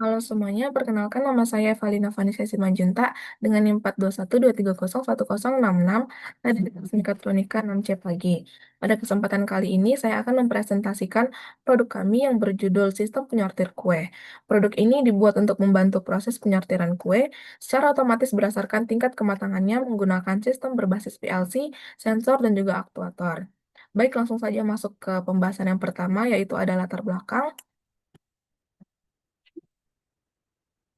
Halo semuanya, perkenalkan nama saya Evalina Vanessa Simanjunta dengan NIM 42123011066 dari Teknik Mekatronika 6C Pagi. Pada kesempatan kali ini saya akan mempresentasikan produk kami yang berjudul Sistem Penyortir Kue. Produk ini dibuat untuk membantu proses penyortiran kue secara otomatis berdasarkan tingkat kematangannya menggunakan sistem berbasis PLC, sensor, dan juga aktuator. Baik, langsung saja masuk ke pembahasan yang pertama, yaitu ada latar belakang.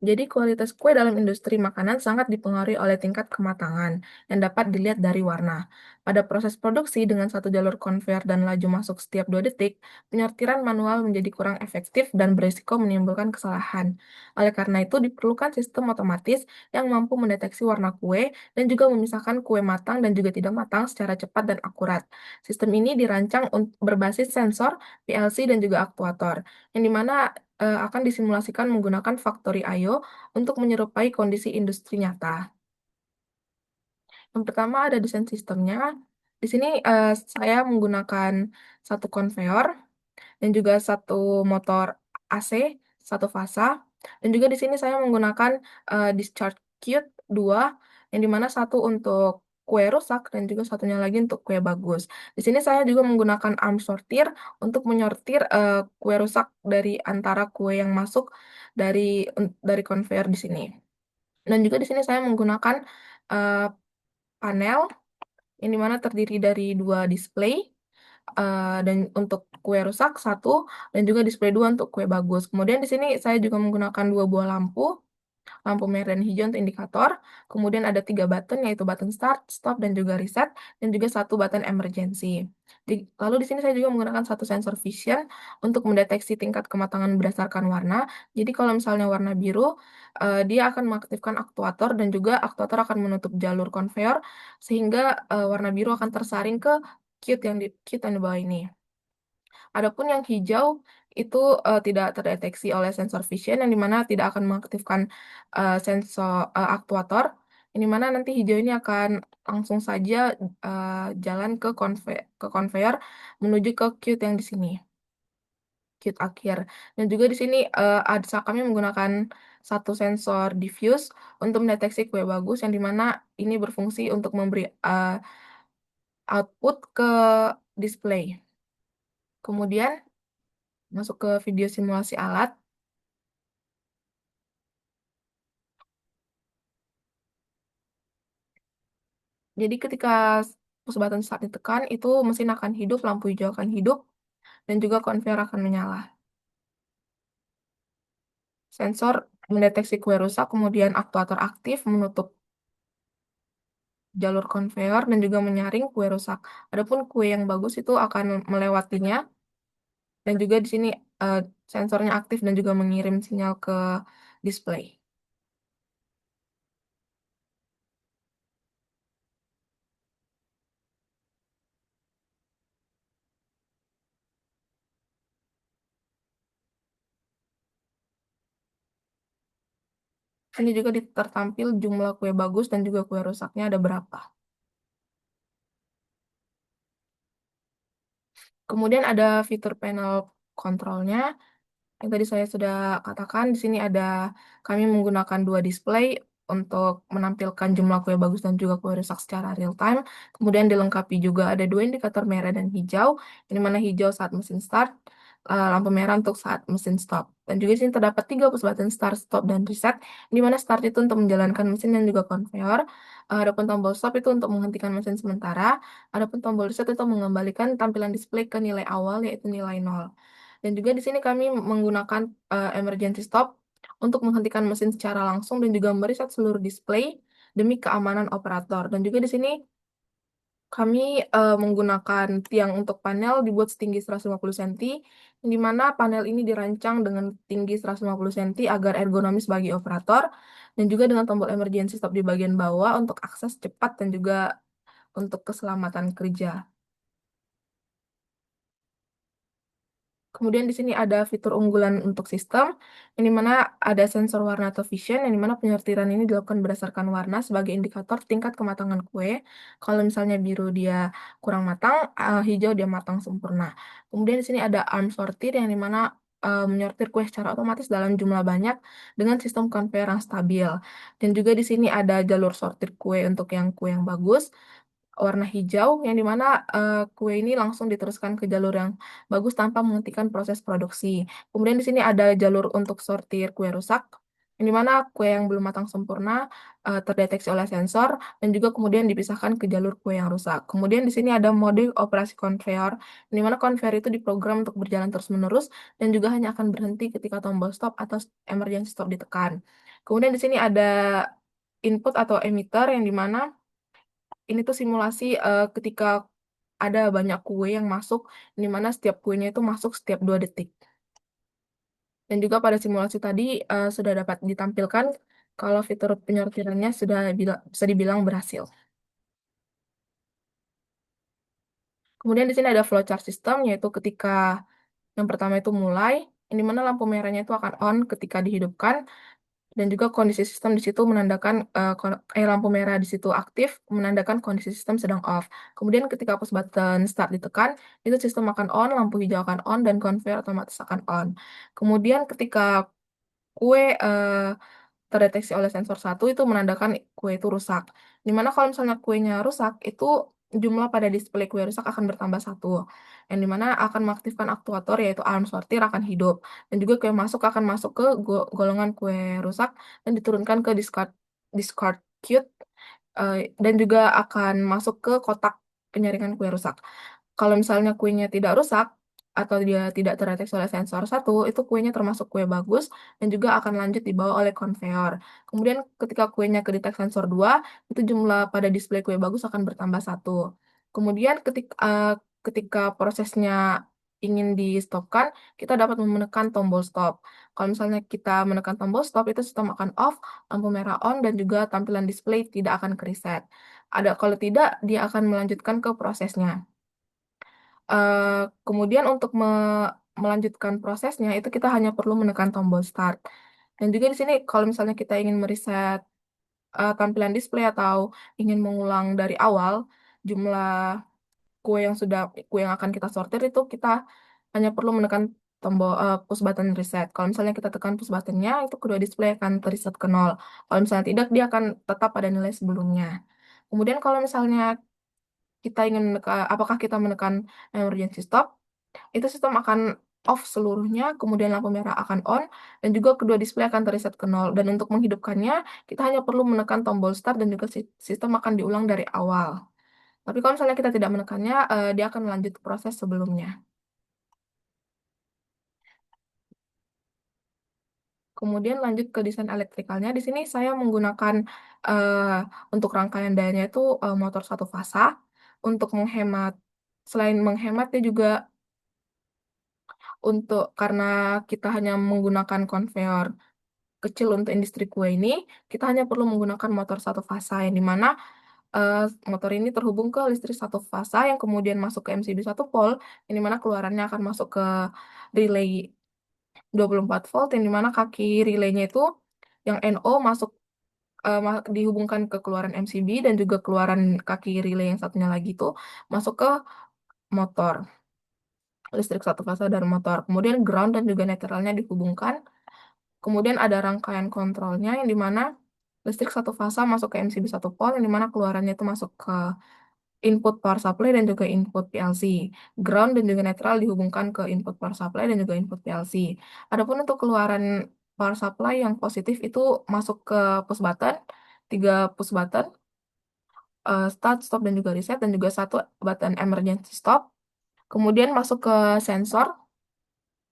Jadi kualitas kue dalam industri makanan sangat dipengaruhi oleh tingkat kematangan yang dapat dilihat dari warna. Pada proses produksi dengan satu jalur konveyor dan laju masuk setiap 2 detik, penyortiran manual menjadi kurang efektif dan berisiko menimbulkan kesalahan. Oleh karena itu diperlukan sistem otomatis yang mampu mendeteksi warna kue dan juga memisahkan kue matang dan juga tidak matang secara cepat dan akurat. Sistem ini dirancang berbasis sensor, PLC, dan juga aktuator, yang dimana akan disimulasikan menggunakan Factory I/O untuk menyerupai kondisi industri nyata. Yang pertama ada desain sistemnya. Di sini saya menggunakan satu konveyor dan juga satu motor AC, satu fasa. Dan juga di sini saya menggunakan discharge queue 2, yang dimana satu untuk kue rusak dan juga satunya lagi untuk kue bagus. Di sini saya juga menggunakan arm sortir untuk menyortir kue rusak dari antara kue yang masuk dari dari konveyor di sini. Dan juga di sini saya menggunakan eh, panel yang dimana terdiri dari 2 display, dan untuk kue rusak satu dan juga display 2 untuk kue bagus. Kemudian di sini saya juga menggunakan 2 buah lampu merah dan hijau untuk indikator. Kemudian ada 3 button, yaitu button start, stop, dan juga reset, dan juga satu button emergency. Lalu di sini saya juga menggunakan satu sensor vision untuk mendeteksi tingkat kematangan berdasarkan warna. Jadi kalau misalnya warna biru, dia akan mengaktifkan aktuator dan juga aktuator akan menutup jalur konveyor sehingga warna biru akan tersaring ke kit yang di bawah ini. Adapun yang hijau itu tidak terdeteksi oleh sensor vision, yang dimana tidak akan mengaktifkan sensor aktuator, yang dimana nanti hijau ini akan langsung saja jalan ke konveyor menuju ke queue yang di sini, queue akhir. Dan juga di sini kami menggunakan satu sensor diffuse untuk mendeteksi kue bagus, yang dimana ini berfungsi untuk memberi output ke display. Kemudian masuk ke video simulasi alat. Jadi ketika push button start ditekan, itu mesin akan hidup, lampu hijau akan hidup, dan juga konveyor akan menyala. Sensor mendeteksi kue rusak, kemudian aktuator aktif menutup jalur konveyor dan juga menyaring kue rusak. Adapun kue yang bagus itu akan melewatinya, dan juga di sini eh, sensornya aktif dan juga mengirim sinyal ke display. Ini juga tertampil jumlah kue bagus dan juga kue rusaknya ada berapa. Kemudian ada fitur panel kontrolnya. Yang tadi saya sudah katakan, di sini ada kami menggunakan 2 display untuk menampilkan jumlah kue bagus dan juga kue rusak secara real time. Kemudian dilengkapi juga ada 2 indikator merah dan hijau, yang mana hijau saat mesin start, lampu merah untuk saat mesin stop. Dan juga di sini terdapat 3 push button start, stop, dan reset, di mana start itu untuk menjalankan mesin dan juga konveyor. Adapun tombol stop itu untuk menghentikan mesin sementara. Adapun tombol reset itu mengembalikan tampilan display ke nilai awal, yaitu nilai 0. Dan juga di sini kami menggunakan emergency stop untuk menghentikan mesin secara langsung dan juga mereset seluruh display demi keamanan operator. Dan juga di sini kami menggunakan tiang untuk panel dibuat setinggi 150 cm, di mana panel ini dirancang dengan tinggi 150 cm agar ergonomis bagi operator, dan juga dengan tombol emergency stop di bagian bawah untuk akses cepat dan juga untuk keselamatan kerja. Kemudian di sini ada fitur unggulan untuk sistem, yang dimana ada sensor warna atau vision, yang dimana penyortiran ini dilakukan berdasarkan warna sebagai indikator tingkat kematangan kue. Kalau misalnya biru dia kurang matang, hijau dia matang sempurna. Kemudian di sini ada arm sortir, yang dimana menyortir kue secara otomatis dalam jumlah banyak dengan sistem konveyor yang stabil. Dan juga di sini ada jalur sortir kue untuk yang kue yang bagus, warna hijau, yang dimana kue ini langsung diteruskan ke jalur yang bagus tanpa menghentikan proses produksi. Kemudian di sini ada jalur untuk sortir kue rusak, yang dimana kue yang belum matang sempurna terdeteksi oleh sensor dan juga kemudian dipisahkan ke jalur kue yang rusak. Kemudian di sini ada mode operasi konveyor, di mana konveyor itu diprogram untuk berjalan terus-menerus dan juga hanya akan berhenti ketika tombol stop atau emergency stop ditekan. Kemudian di sini ada input atau emitter, yang dimana ini tuh simulasi ketika ada banyak kue yang masuk, di mana setiap kuenya itu masuk setiap 2 detik. Dan juga pada simulasi tadi sudah dapat ditampilkan kalau fitur penyortirannya sudah bisa dibilang berhasil. Kemudian di sini ada flowchart system, yaitu ketika yang pertama itu mulai, di mana lampu merahnya itu akan on ketika dihidupkan, dan juga kondisi sistem di situ menandakan lampu merah di situ aktif menandakan kondisi sistem sedang off. Kemudian ketika push button start ditekan, itu sistem akan on, lampu hijau akan on, dan konveyor otomatis akan on. Kemudian ketika kue terdeteksi oleh sensor satu, itu menandakan kue itu rusak. Dimana kalau misalnya kuenya rusak, itu jumlah pada display kue rusak akan bertambah satu. Yang dimana akan mengaktifkan aktuator, yaitu alarm sortir akan hidup. Dan juga kue masuk akan masuk ke golongan kue rusak dan diturunkan ke discard queue, dan juga akan masuk ke kotak penyaringan kue rusak. Kalau misalnya kuenya tidak rusak atau dia tidak terdeteksi oleh sensor satu, itu kuenya termasuk kue bagus dan juga akan lanjut dibawa oleh konveyor. Kemudian ketika kuenya kedetek sensor 2, itu jumlah pada display kue bagus akan bertambah satu. Kemudian ketika prosesnya ingin di stopkan, kita dapat menekan tombol stop. Kalau misalnya kita menekan tombol stop, itu sistem akan off, lampu merah on, dan juga tampilan display tidak akan kereset. Kalau tidak, dia akan melanjutkan ke prosesnya. Kemudian untuk melanjutkan prosesnya itu kita hanya perlu menekan tombol start. Dan juga di sini kalau misalnya kita ingin mereset tampilan display atau ingin mengulang dari awal jumlah kue yang akan kita sortir, itu kita hanya perlu menekan tombol push button reset. Kalau misalnya kita tekan push buttonnya, itu kedua display akan reset ke nol. Kalau misalnya tidak, dia akan tetap pada nilai sebelumnya. Kemudian kalau misalnya kita ingin menekan, apakah kita menekan emergency stop, itu sistem akan off seluruhnya, kemudian lampu merah akan on, dan juga kedua display akan terreset ke nol. Dan untuk menghidupkannya, kita hanya perlu menekan tombol start dan juga sistem akan diulang dari awal. Tapi kalau misalnya kita tidak menekannya, dia akan melanjut proses sebelumnya. Kemudian lanjut ke desain elektrikalnya. Di sini saya menggunakan eh, untuk rangkaian dayanya itu motor satu fasa. Untuk menghemat, selain menghemat, dia juga karena kita hanya menggunakan konveyor kecil untuk industri kue ini, kita hanya perlu menggunakan motor satu fasa, yang dimana eh, motor ini terhubung ke listrik satu fasa yang kemudian masuk ke MCB 1 volt, yang dimana keluarannya akan masuk ke relay 24 volt, yang dimana kaki relaynya itu yang NO masuk dihubungkan ke keluaran MCB, dan juga keluaran kaki relay yang satunya lagi itu masuk ke motor listrik satu fasa dari motor. Kemudian ground dan juga netralnya dihubungkan. Kemudian ada rangkaian kontrolnya, yang dimana listrik satu fasa masuk ke MCB 1 volt, yang dimana keluarannya itu masuk ke input power supply dan juga input PLC. Ground dan juga netral dihubungkan ke input power supply dan juga input PLC. Adapun untuk keluaran power supply yang positif itu masuk ke push button, 3 push button, start, stop, dan juga reset, dan juga 1 button emergency stop. Kemudian masuk ke sensor.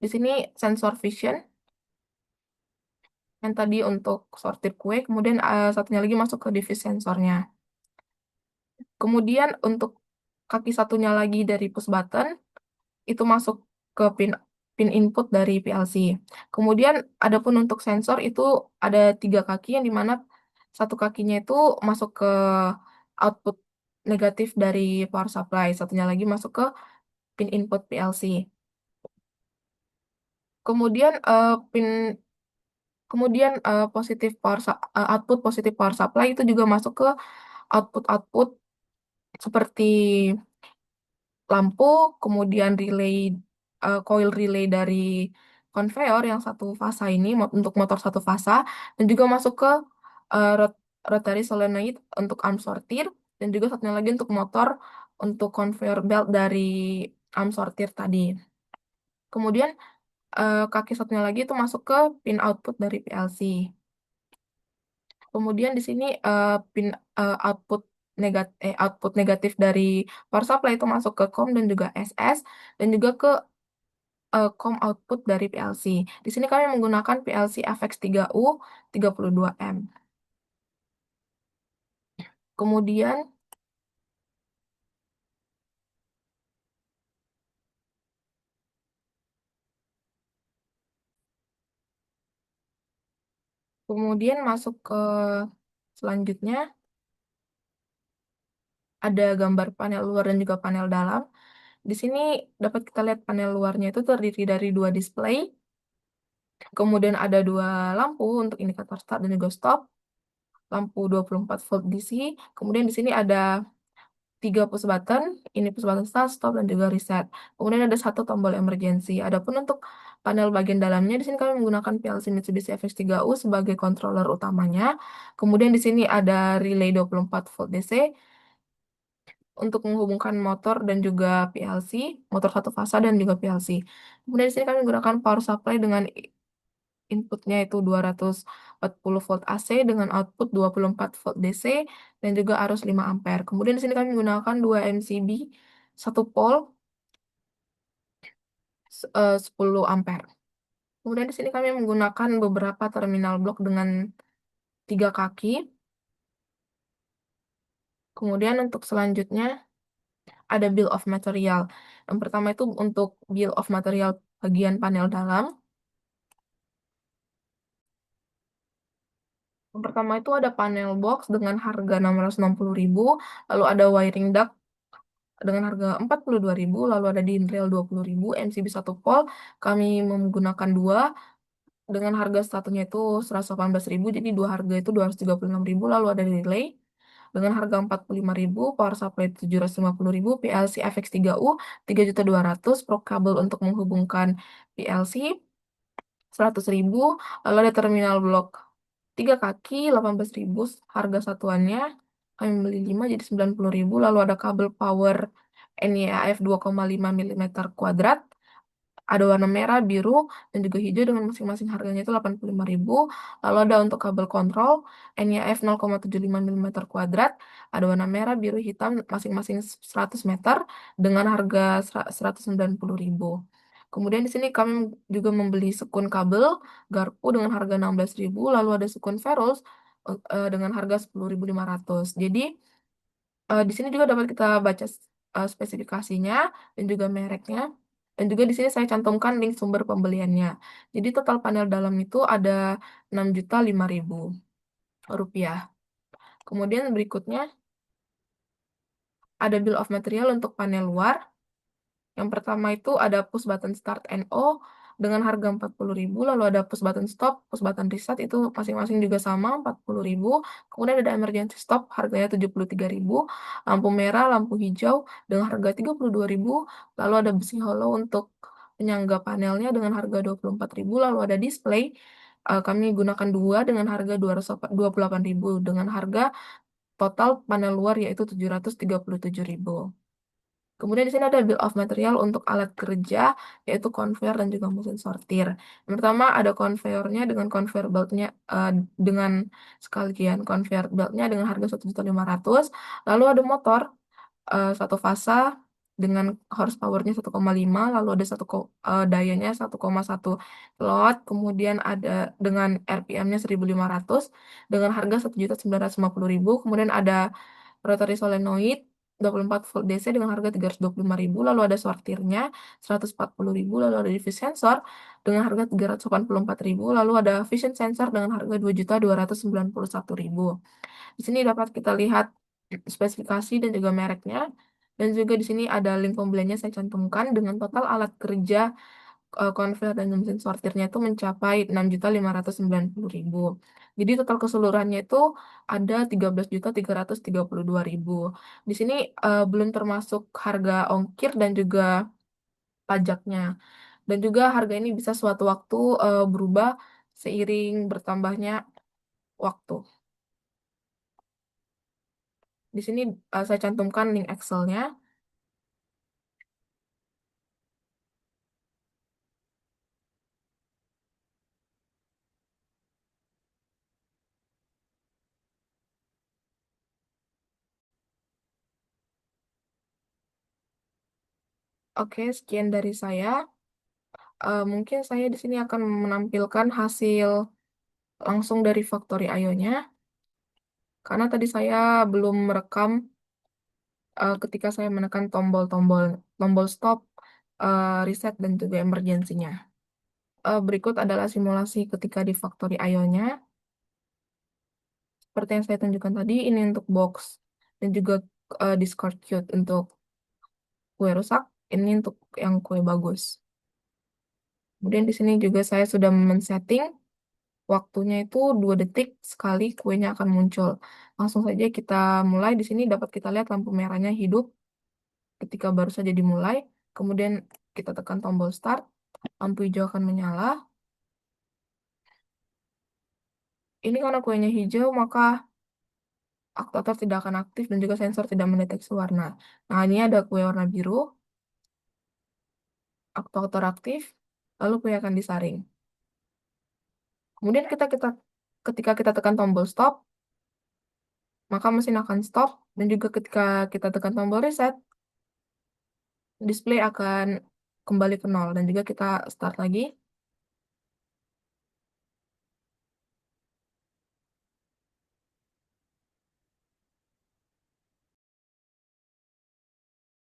Di sini sensor vision yang tadi untuk sortir kue, kemudian satunya lagi masuk ke device sensornya. Kemudian untuk kaki satunya lagi dari push button itu masuk ke pin input dari PLC. Kemudian adapun untuk sensor itu ada 3 kaki, yang dimana satu kakinya itu masuk ke output negatif dari power supply, satunya lagi masuk ke pin input PLC. Kemudian positif output positif power supply itu juga masuk ke output seperti lampu, kemudian relay, coil relay dari konveyor yang satu fasa ini untuk motor satu fasa dan juga masuk ke rotary solenoid untuk arm sortir dan juga satunya lagi untuk motor untuk conveyor belt dari arm sortir tadi. Kemudian kaki satunya lagi itu masuk ke pin output dari PLC. Kemudian di sini pin output negatif dari power supply itu masuk ke COM dan juga SS dan juga ke COM output dari PLC. Di sini kami menggunakan PLC FX3U 32M. Kemudian kemudian masuk ke selanjutnya ada gambar panel luar dan juga panel dalam. Di sini dapat kita lihat panel luarnya itu terdiri dari dua display. Kemudian ada dua lampu untuk indikator start dan juga stop. Lampu 24 volt DC. Kemudian di sini ada tiga push button, ini push button start, stop, dan juga reset. Kemudian ada satu tombol emergency. Adapun untuk panel bagian dalamnya, di sini kami menggunakan PLC Mitsubishi FX3U sebagai controller utamanya. Kemudian di sini ada relay 24 volt DC untuk menghubungkan motor dan juga PLC, motor satu fasa dan juga PLC. Kemudian di sini kami menggunakan power supply dengan inputnya itu 240 volt AC dengan output 24 volt DC dan juga arus 5 ampere. Kemudian di sini kami menggunakan dua MCB, satu pole 10 ampere. Kemudian di sini kami menggunakan beberapa terminal blok dengan tiga kaki. Kemudian untuk selanjutnya ada bill of material. Yang pertama itu untuk bill of material bagian panel dalam. Yang pertama itu ada panel box dengan harga 660.000, lalu ada wiring duct dengan harga 42.000, lalu ada DIN rail 20.000, MCB 1 pole kami menggunakan dua dengan harga satunya itu 118.000, jadi dua harga itu 236.000, lalu ada relay dengan harga 45.000, power supply 750.000, PLC FX3U 3.200.000, pro kabel untuk menghubungkan PLC 100.000, lalu ada terminal blok 3 kaki 18.000 harga satuannya, kami beli 5 jadi 90.000, lalu ada kabel power NIAF 2,5 mm kuadrat, ada warna merah, biru, dan juga hijau dengan masing-masing harganya itu 85.000, lalu ada untuk kabel kontrol NIAF 0,75 mm kuadrat, ada warna merah, biru, hitam, masing-masing 100 meter dengan harga 190.000. Kemudian di sini kami juga membeli sekun kabel garpu dengan harga 16.000, lalu ada sekun ferrous dengan harga 10.500. Jadi di sini juga dapat kita baca spesifikasinya dan juga mereknya. Dan juga di sini saya cantumkan link sumber pembeliannya. Jadi total panel dalam itu ada 6.005.000 rupiah. Kemudian berikutnya ada bill of material untuk panel luar. Yang pertama itu ada push button start NO dengan harga 40.000, lalu ada push button stop, push button reset itu masing-masing juga sama 40.000. Kemudian ada emergency stop harganya 73.000, lampu merah, lampu hijau dengan harga 32.000, lalu ada besi hollow untuk penyangga panelnya dengan harga 24.000, lalu ada display kami gunakan dua dengan harga 228.000 dengan harga total panel luar yaitu 737.000. Kemudian di sini ada bill of material untuk alat kerja, yaitu conveyor dan juga mesin sortir. Yang pertama ada conveyornya dengan conveyor beltnya dengan sekalian conveyor beltnya dengan harga 1.500.000. Lalu ada motor satu fasa dengan horsepowernya 1,5, lalu ada dayanya 1,1 kilowatt, kemudian ada dengan RPM-nya 1.500 dengan harga 1.950.000. Kemudian ada rotary solenoid 24 volt DC dengan harga 325.000, lalu ada sortirnya 140.000, lalu ada diffuse sensor dengan harga 384.000, lalu ada vision sensor dengan harga 2.291.000. Di sini dapat kita lihat spesifikasi dan juga mereknya. Dan juga di sini ada link pembeliannya saya cantumkan dengan total alat kerja konveyor dan mesin sortirnya itu mencapai 6.590.000. Jadi total keseluruhannya itu ada 13.332.000. Di sini belum termasuk harga ongkir dan juga pajaknya. Dan juga harga ini bisa suatu waktu berubah seiring bertambahnya waktu. Di sini saya cantumkan link Excel-nya. Oke, sekian dari saya. Mungkin saya di sini akan menampilkan hasil langsung dari Factory IO-nya, karena tadi saya belum merekam ketika saya menekan tombol stop, reset, dan juga emergensinya. Berikut adalah simulasi ketika di Factory IO-nya. Seperti yang saya tunjukkan tadi, ini untuk box dan juga Discord Qt untuk kue rusak, ini untuk yang kue bagus. Kemudian di sini juga saya sudah men-setting waktunya itu 2 detik sekali kuenya akan muncul. Langsung saja kita mulai. Di sini dapat kita lihat lampu merahnya hidup ketika baru saja dimulai. Kemudian kita tekan tombol start, lampu hijau akan menyala. Ini karena kuenya hijau, maka aktuator tidak akan aktif dan juga sensor tidak mendeteksi warna. Nah, ini ada kue warna biru, aktuator aktif, lalu kue akan disaring. Kemudian ketika kita tekan tombol stop, maka mesin akan stop, dan juga ketika kita tekan tombol reset, display akan kembali ke nol, dan juga kita start lagi.